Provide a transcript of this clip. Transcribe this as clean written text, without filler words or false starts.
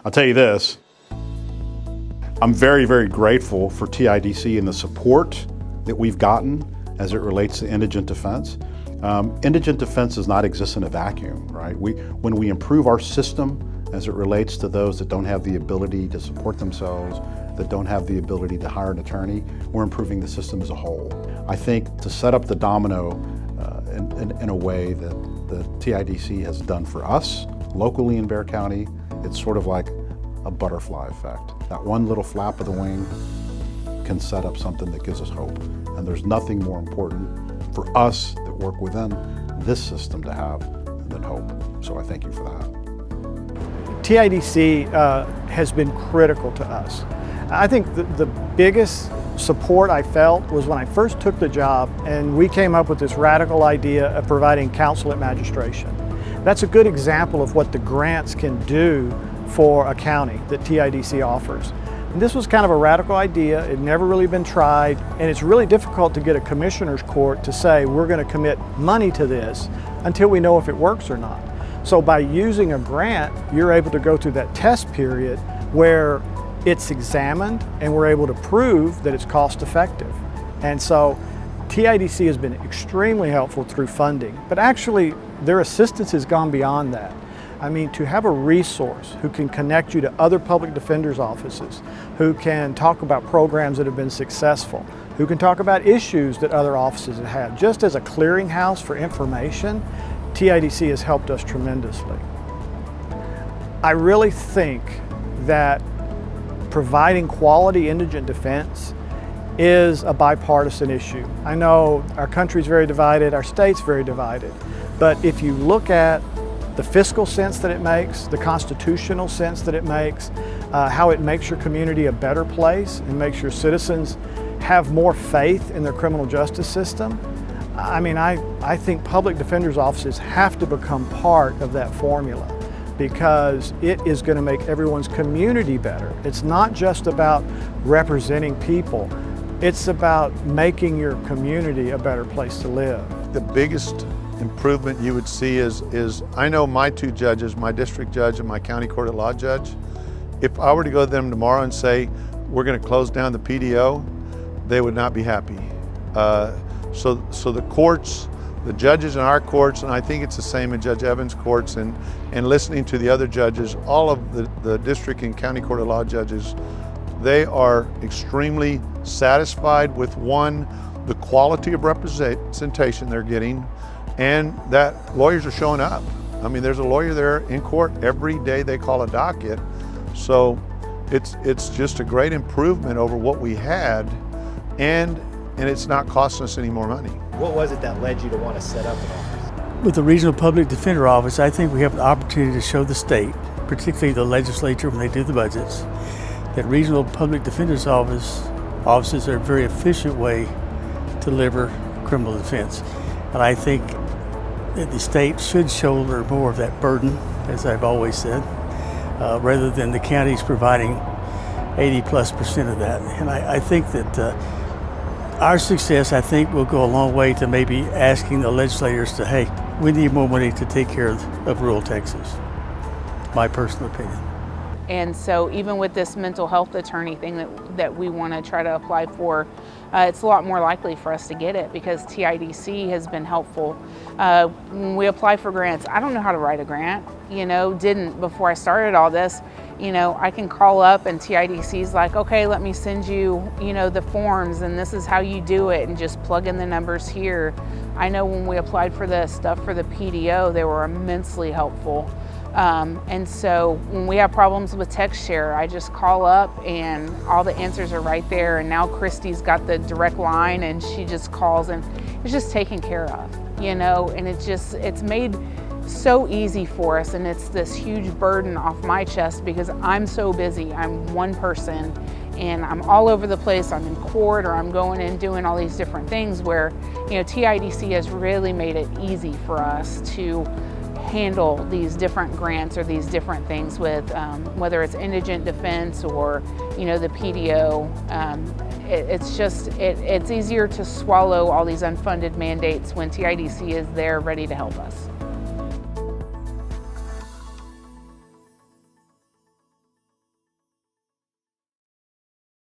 I'll tell you this, I'm very, very grateful for TIDC and the support that we've gotten as it relates to indigent defense. Indigent defense does not exist in a vacuum, right? When we improve our system as it relates to those that don't have the ability to support themselves, that don't have the ability to hire an attorney, we're improving the system as a whole. I think to set up the domino in a way that the TIDC has done for us locally in Bexar County, it's sort of like a butterfly effect. That one little flap of the wing can set up something that gives us hope. And there's nothing more important for us that work within this system to have than hope. So I thank you for that. TIDC has been critical to us. I think the biggest support I felt was when I first took the job and we came up with this radical idea of providing counsel at magistration. That's a good example of what the grants can do for a county that TIDC offers. And this was kind of a radical idea. It had never really been tried, and it's really difficult to get a commissioner's court to say we're going to commit money to this until we know if it works or not. So by using a grant, you're able to go through that test period where it's examined and we're able to prove that it's cost effective. And so TIDC has been extremely helpful through funding, but actually their assistance has gone beyond that. I mean, to have a resource who can connect you to other public defenders' offices, who can talk about programs that have been successful, who can talk about issues that other offices have had. Just as a clearinghouse for information, TIDC has helped us tremendously. I really think that providing quality indigent defense is a bipartisan issue. I know our country's very divided, our state's very divided, but if you look at the fiscal sense that it makes, the constitutional sense that it makes, how it makes your community a better place and makes your citizens have more faith in their criminal justice system, I mean, I think public defenders' offices have to become part of that formula because it is going to make everyone's community better. It's not just about representing people, it's about making your community a better place to live. The biggest improvement you would see is I know my two judges, my district judge and my county court of law judge, if I were to go to them tomorrow and say, we're going to close down the PDO, they would not be happy. So the courts, the judges in our courts, and I think it's the same in Judge Evans' courts, and listening to the other judges, all of the district and county court of law judges, they are extremely satisfied with, one, the quality of representation they're getting, and that lawyers are showing up. I mean, there's a lawyer there in court every day they call a docket. So it's just a great improvement over what we had, and it's not costing us any more money. What was it that led you to want to set up an office? With the Regional Public Defender Office, I think we have an opportunity to show the state, particularly the legislature when they do the budgets, that Regional Public Defender's offices are a very efficient way to deliver criminal defense. And I think that the state should shoulder more of that burden, as I've always said, rather than the counties providing 80+% of that. And I think that our success, I think, will go a long way to maybe asking the legislators to, hey, we need more money to take care of rural Texas. My personal opinion. And so even with this mental health attorney thing that we want to try to apply for, it's a lot more likely for us to get it because TIDC has been helpful. When we apply for grants, I don't know how to write a grant, didn't before I started all this. I can call up and TIDC's like, okay, let me send you, the forms and this is how you do it and just plug in the numbers here. I know when we applied for the stuff for the PDO, they were immensely helpful. And so when we have problems with text share, I just call up and all the answers are right there. And now Christy's got the direct line and she just calls and it's just taken care of, and it's made so easy for us. And it's this huge burden off my chest because I'm so busy. I'm one person and I'm all over the place. I'm in court or I'm going and doing all these different things where, TIDC has really made it easy for us to handle these different grants or these different things with whether it's indigent defense or the PDO. It's easier to swallow all these unfunded mandates when TIDC is there ready to help us.